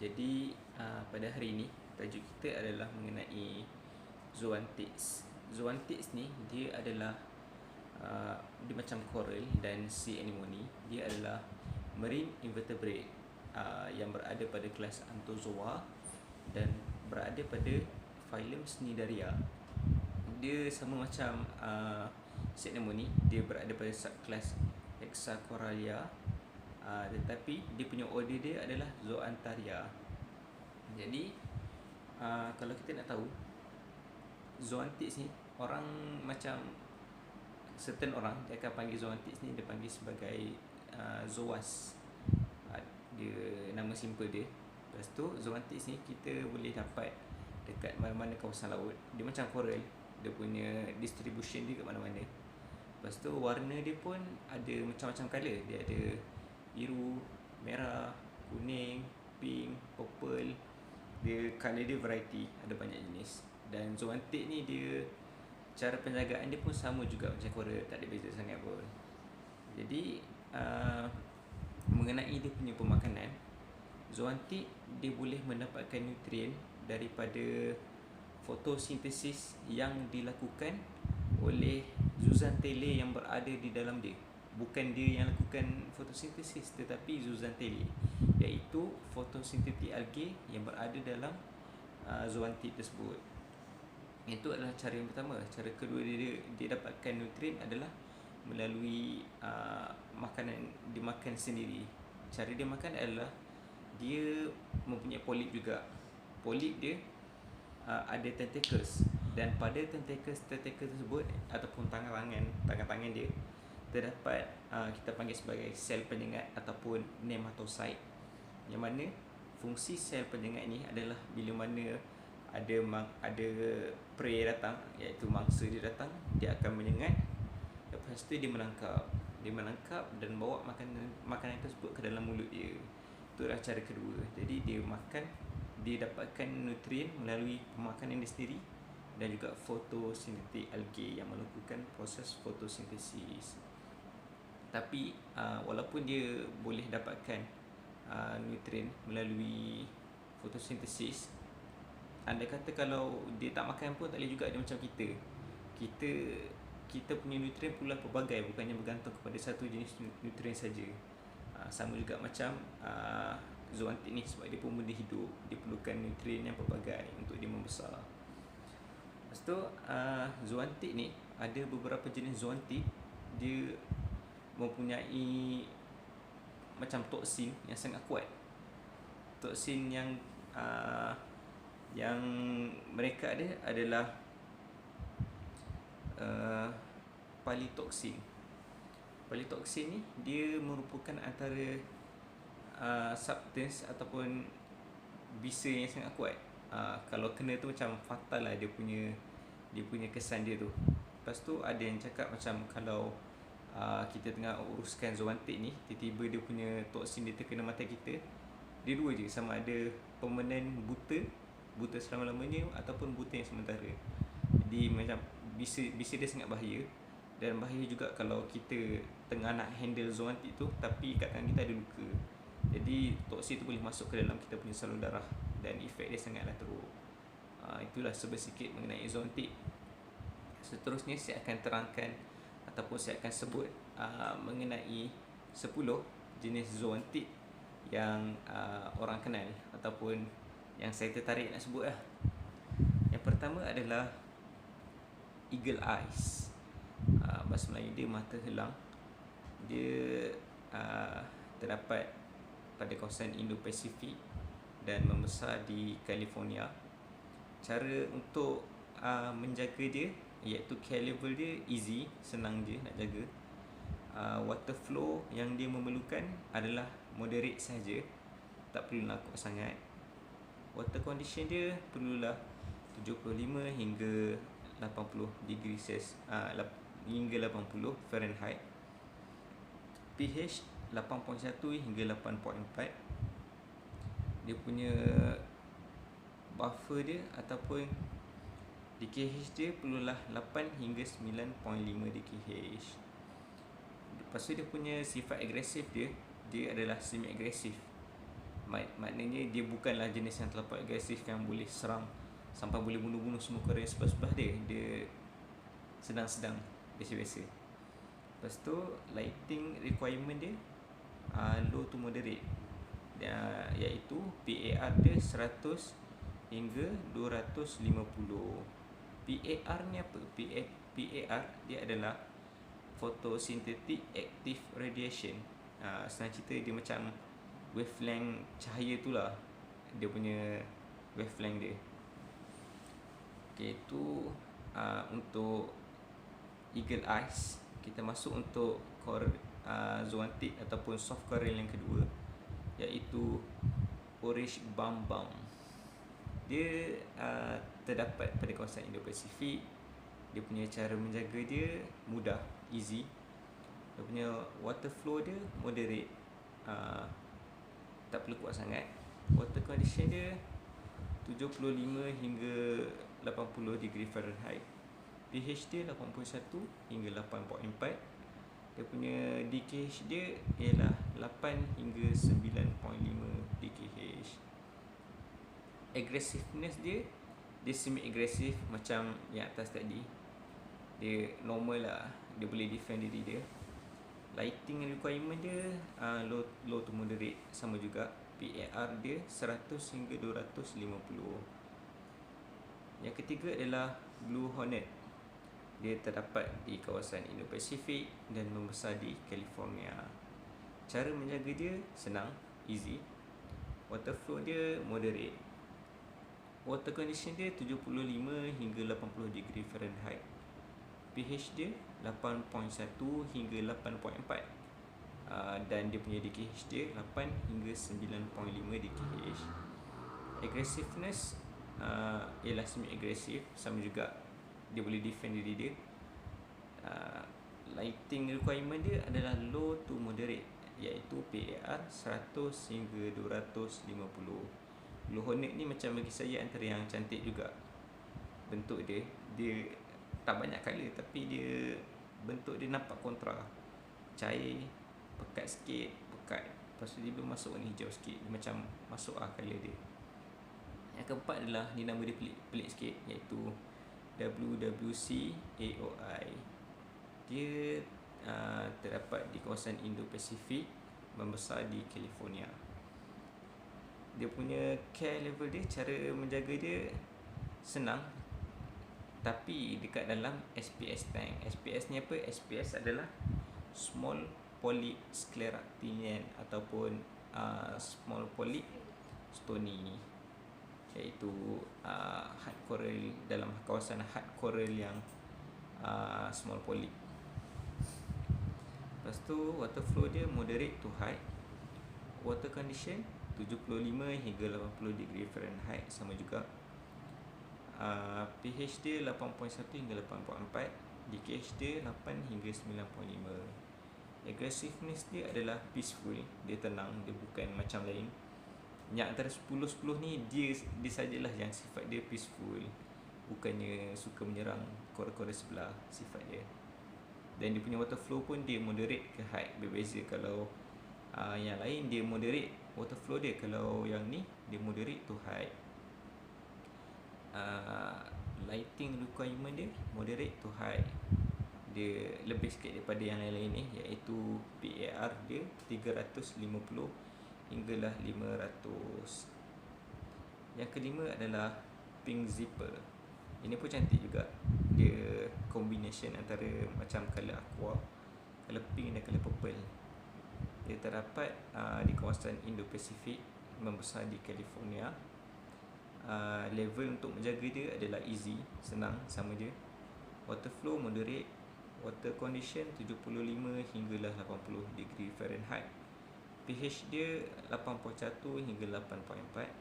Jadi pada hari ini tajuk kita adalah mengenai zoanthids. Zoanthids ni dia adalah dia macam coral dan sea anemone. Dia adalah marine invertebrate yang berada pada kelas Anthozoa dan berada pada phylum Cnidaria. Dia sama macam sea anemone, dia berada pada subkelas Hexacoralia, tetapi dia punya order dia adalah Zoantharia. Jadi kalau kita nak tahu zoanthids ni, orang macam certain orang dia akan panggil zoanthids ni, dia panggil sebagai zoas. Dia nama simple dia. Lepas tu zoanthids ni kita boleh dapat dekat mana-mana kawasan laut. Dia macam coral, dia punya distribution dia kat mana-mana. Lepas tu warna dia pun ada macam-macam colour. Dia ada biru, merah, kuning, pink, purple. Dia colour dia variety, ada banyak jenis. Dan zoanthid ni dia cara penjagaan dia pun sama juga macam coral, tak ada beza sangat pun. Jadi mengenai dia punya pemakanan, zoanthid dia boleh mendapatkan nutrien daripada fotosintesis yang dilakukan oleh zooxanthellae yang berada di dalam dia. Bukan dia yang lakukan fotosintesis, tetapi zooxanthellae, iaitu photosynthetic algae yang berada dalam zoanthid tersebut. Itu adalah cara yang pertama. Cara kedua dia dapatkan nutrien adalah melalui makanan dia makan sendiri. Cara dia makan adalah dia mempunyai polip juga. Polip dia ada tentacles, dan pada tentacles tersebut ataupun tangan-tangan dia terdapat kita panggil sebagai sel penyengat ataupun nematocyte, yang mana fungsi sel penyengat ni adalah bila mana ada prey datang, iaitu mangsa dia datang, dia akan menyengat. Lepas tu dia menangkap dan bawa makanan tersebut ke dalam mulut dia. Itulah cara kedua. Jadi dia dapatkan nutrien melalui pemakanan dia sendiri dan juga fotosintetik algae yang melakukan proses fotosintesis. Tapi walaupun dia boleh dapatkan nutrien melalui fotosintesis, andai kata kalau dia tak makan pun tak boleh juga. Dia macam kita punya nutrien pula pelbagai, bukannya bergantung kepada satu jenis nutrien saja. Sama juga macam zoanthid ni, sebab dia pun benda hidup, dia perlukan nutrien yang pelbagai untuk dia membesar. Lepas tu zoanthid ni, ada beberapa jenis zoanthid, dia mempunyai macam toksin yang sangat kuat. Toksin yang mereka ada adalah palytoxin. Palytoxin ni dia merupakan antara substance ataupun bisa yang sangat kuat. Kalau kena tu macam fatal lah dia punya kesan dia tu. Lepas tu ada yang cakap macam kalau kita tengah uruskan zoanthid ni, tiba-tiba dia punya toksin dia terkena mata kita, dia dua je, sama ada permanent buta selama-lamanya ataupun buta yang sementara. Jadi macam bisa dia sangat bahaya. Dan bahaya juga kalau kita tengah nak handle zoanthid tu tapi kat tangan kita ada luka. Jadi toksin tu boleh masuk ke dalam kita punya salur darah dan efek dia sangatlah teruk. Itulah sebesikit mengenai zoanthid. Seterusnya saya akan terangkan ataupun saya akan sebut mengenai 10 jenis zoanthid yang orang kenal ataupun yang saya tertarik nak sebut lah. Yang pertama adalah eagle eyes. Bahasa Melayu dia mata helang. Dia terdapat pada kawasan Indo-Pasifik dan membesar di California. Cara untuk menjaga dia, iaitu care level dia easy, senang je nak jaga. Water flow yang dia memerlukan adalah moderate saja, tak perlu nak kuat sangat. Water condition dia perlulah 75 hingga 80 degree Celsius, hingga 80 Fahrenheit. pH 8.1 hingga 8.4. Dia punya buffer dia ataupun DKH dia perlulah 8 hingga 9.5 DKH. Lepas tu dia punya sifat agresif dia adalah semi agresif. Maknanya dia bukanlah jenis yang terlalu agresif yang boleh serang sampai boleh bunuh-bunuh semua Korea sebelah-sebelah dia. Dia sedang-sedang, biasa-biasa. Lepas tu lighting requirement dia low to moderate, iaitu PAR dia 100 hingga 250. PAR ni apa? PAR dia adalah photosynthetic active radiation. Senang cerita dia macam wavelength cahaya tu lah, dia punya wavelength dia. Okay, tu untuk eagle eyes. Kita masuk untuk zoanthid ataupun soft coral yang kedua, iaitu orange bambang. Dia terdapat pada kawasan Indo-Pasifik. Dia punya cara menjaga dia mudah, easy. Dia punya water flow dia moderate, tak perlu kuat sangat. Water condition dia 75 hingga 80 degree Fahrenheit. pH dia 81 hingga 8.4. Dia punya DKH dia ialah 8 hingga 9.5 DKH. Aggressiveness dia semi-aggressive macam yang atas tadi. Dia normal lah, dia boleh defend diri dia. Lighting requirement dia low to moderate, sama juga. PAR dia 100 hingga 250. Yang ketiga adalah Blue Hornet. Dia terdapat di kawasan Indo-Pasifik dan membesar di California. Cara menjaga dia senang, easy. Water flow dia moderate. Water condition dia 75 hingga 80 degree Fahrenheit. pH dia 8.1 hingga 8.4. Dan dia punya DKH dia 8 hingga 9.5 DKH. Aggressiveness ialah semi-aggressive, sama juga, dia boleh defend diri dia. Lighting requirement dia adalah low to moderate, iaitu PAR 100 hingga 250. Blue Hornet ni macam bagi saya antara yang cantik juga. Bentuk dia tak banyak colour, tapi dia bentuk dia nampak kontra. Cair, pekat sikit, pekat. Lepas tu dia belum masuk warna hijau sikit, dia macam masuk colour dia. Yang keempat adalah, ni nama dia pelik sikit, iaitu WWC AOI. Dia terdapat di kawasan Indo-Pasifik, membesar di California. Dia punya care level dia, cara menjaga dia senang, tapi dekat dalam SPS tank. SPS ni apa? SPS adalah small polyp scleractinian ataupun small polyp stony, iaitu hard coral, dalam kawasan hard coral yang small polyp. Lepas tu water flow dia moderate to high. Water condition 75 hingga 80 degree Fahrenheit, sama juga. pH dia 8.1 hingga 8.4. DKH dia 8 hingga 9.5. Aggressiveness dia adalah peaceful, dia tenang, dia bukan macam lain. Yang antara 10 ni dia sajalah yang sifat dia peaceful, bukannya suka menyerang kora-kora sebelah, sifat dia. Dan dia punya water flow pun dia moderate ke high, berbeza. Kalau yang lain dia moderate water flow dia, kalau yang ni dia moderate to high. Lighting requirement dia moderate to high, dia lebih sikit daripada yang lain-lain ni, iaitu PAR dia 350 hinggalah 500. Yang kelima adalah pink zipper. Ini pun cantik juga. Dia combination antara macam colour aqua, colour pink dan colour purple. Dia terdapat di kawasan Indo-Pasifik, membesar di California. Level untuk menjaga dia adalah easy, senang, sama je. Water flow moderate. Water condition 75 hinggalah 80 degree Fahrenheit. pH dia 8.1 hingga 8.4.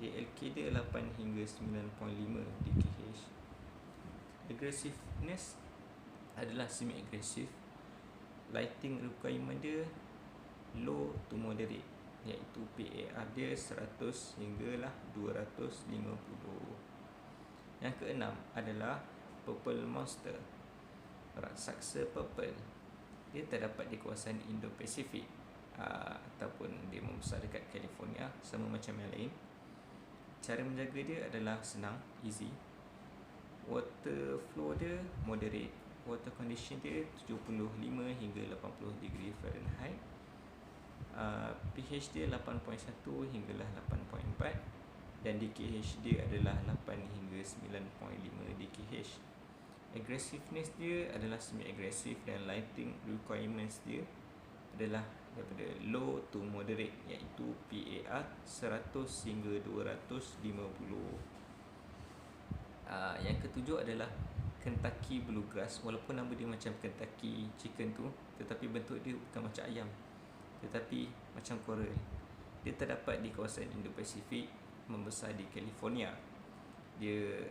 ALK dia 8 hingga 9.5 DKH. Aggressiveness adalah semi-aggressive. Lighting requirement dia low to moderate, iaitu PAR dia 100 hinggalah 250. Yang keenam adalah purple monster, raksasa purple. Dia terdapat di kawasan Indo-Pasifik, ataupun dia membesar dekat California, sama macam yang lain. Cara menjaga dia adalah senang, easy. Water flow dia moderate, water condition dia 75 hingga 80 degree Fahrenheit. pH dia 8.1 hinggalah 8.4 dan DKH dia adalah 8 hingga 9.5 DKH. Aggressiveness dia adalah semi-aggressive dan lighting requirements dia adalah daripada low to moderate, iaitu PAR 100 hingga 250. Yang ketujuh adalah Kentucky Bluegrass. Walaupun nama dia macam Kentucky Chicken tu, tetapi bentuk dia bukan macam ayam, tetapi macam coral. Dia terdapat di kawasan Indo-Pasifik, membesar di California. Dia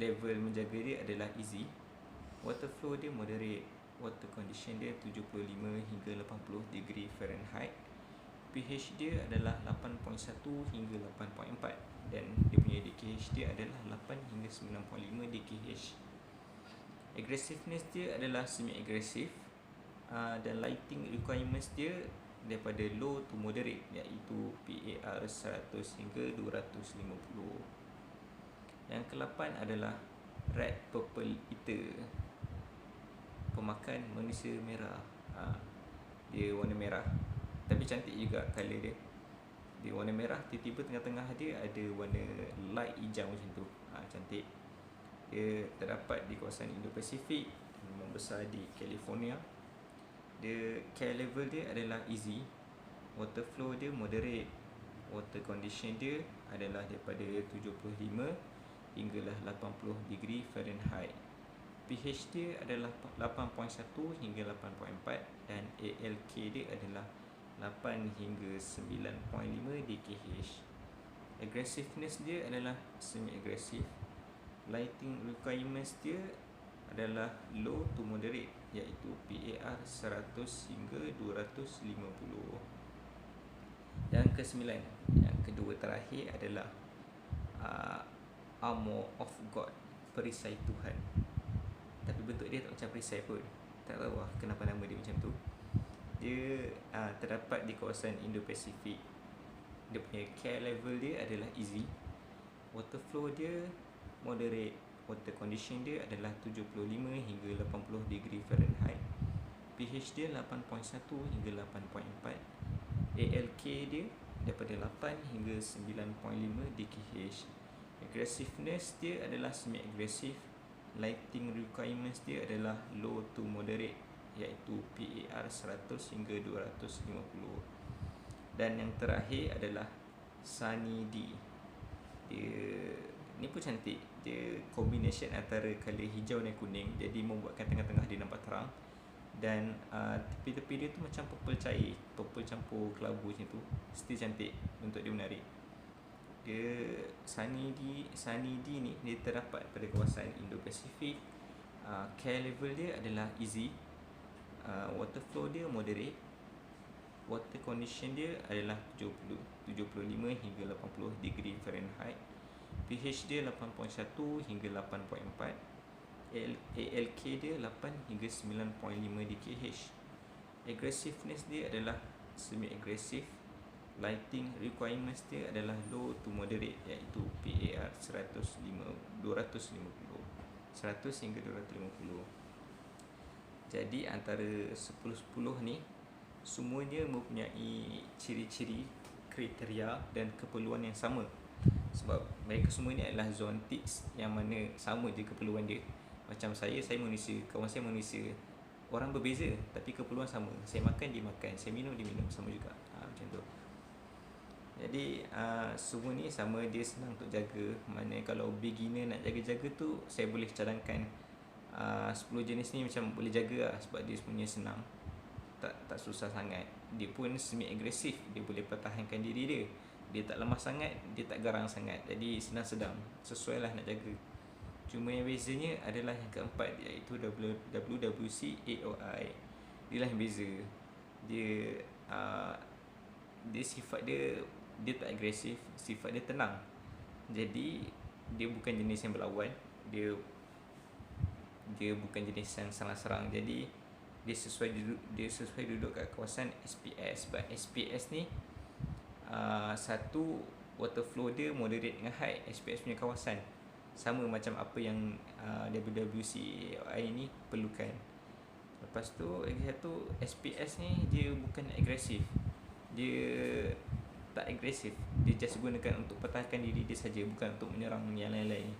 level menjaga dia adalah easy. Water flow dia moderate. Water condition dia 75 hingga 80 degree Fahrenheit. pH dia adalah 8.1 hingga 8.4 dan dia punya DKH dia adalah 8 hingga 9.5 DKH. Aggressiveness dia adalah semi-aggressive, dan lighting requirements dia daripada low to moderate, iaitu PAR 100 hingga 250. Yang ke-8 adalah red purple eater, pemakan manusia merah. Dia warna merah tapi cantik juga colour dia. Dia warna merah, tiba-tiba tengah-tengah dia ada warna light hijau macam tu. Cantik. Dia terdapat di kawasan Indo-Pasifik, membesar di California. Dia care level dia adalah easy. Water flow dia moderate. Water condition dia adalah daripada 75 hinggalah 80 degree Fahrenheit. pH dia adalah 8.1 hingga 8.4 dan ALK dia adalah 8 hingga 9.5 DKH. Aggressiveness dia adalah semi-aggressive. Lighting requirements dia adalah low to moderate, iaitu PAR 100 hingga 250. Yang ke-9, yang kedua terakhir adalah Armor of God, perisai Tuhan. Tapi bentuk dia tak macam perisai pun. Tak tahu lah kenapa nama dia macam tu. Dia terdapat di kawasan Indo-Pasifik. Dia punya care level dia adalah easy. Water flow dia moderate. Water condition dia adalah 75 hingga 80 degree Fahrenheit. pH dia 8.1 hingga 8.4. ALK dia daripada 8 hingga 9.5 DKH. Aggressiveness dia adalah semi-aggressive. Lighting requirements dia adalah low to moderate, iaitu PAR 100 hingga 250. Dan yang terakhir adalah Sunny D. Dia ni pun cantik. Dia combination antara colour hijau dan kuning, jadi membuatkan tengah-tengah dia nampak terang. Dan tepi-tepi dia tu macam purple cair, purple campur kelabu macam tu. Still cantik, bentuk dia menarik. Dia Sunny D ni dia terdapat pada kawasan Indo-Pasifik. Care level dia adalah easy. Water flow dia moderate. Water condition dia adalah 75 hingga 80 degree Fahrenheit. pH dia 8.1 hingga 8.4. ALK dia 8 hingga 9.5 DKH. Aggressiveness dia adalah semi-aggressive. Lighting requirements dia adalah low to moderate, iaitu PAR 100 hingga 250. Jadi antara 10-10 ni semuanya mempunyai ciri-ciri, kriteria dan keperluan yang sama. Sebab mereka semua ni adalah zoontids yang mana sama je keperluan dia. Macam saya manusia, kawan saya manusia. Orang berbeza tapi keperluan sama. Saya makan, dia makan. Saya minum, dia minum. Sama juga. Macam tu. Jadi semua ni sama, dia senang untuk jaga. Mana kalau beginner nak jaga-jaga tu, saya boleh cadangkan 10 jenis ni macam boleh jaga lah. Sebab dia sebenarnya senang, tak susah sangat. Dia pun semi-agresif. Dia boleh pertahankan diri dia. Dia tak lemah sangat, dia tak garang sangat. Jadi senang sedang, sesuai lah nak jaga. Cuma yang bezanya adalah yang keempat, iaitu WWC AOI. Dia lah yang beza. Dia sifat dia tak agresif, sifat dia tenang. Jadi dia bukan jenis yang berlawan. Dia bukan jenis yang serang-serang. Jadi dia sesuai duduk kat kawasan SPS. But SPS ni satu, water flow dia moderate dengan high. SPS punya kawasan sama macam apa yang WWC ni perlukan. Lepas tu lagi satu, SPS ni dia bukan agresif. Dia tak agresif. Dia just gunakan untuk pertahankan diri dia saja, bukan untuk menyerang yang lain-lain.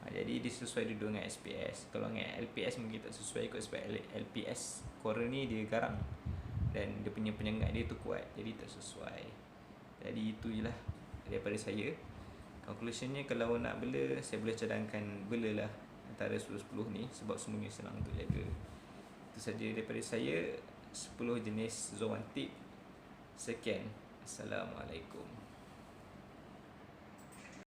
Jadi dia sesuai duduk dengan SPS. Kalau dengan LPS mungkin tak sesuai kot, sebab LPS coral ni dia garang dan dia punya penyengat dia tu kuat, jadi tak sesuai. Jadi itu je lah daripada saya. Conclusionnya, kalau nak bela, saya boleh cadangkan bela lah antara 10-10 ni, sebab semuanya senang untuk jaga. Itu saja daripada saya, 10 jenis zooantik. Sekian. Assalamualaikum.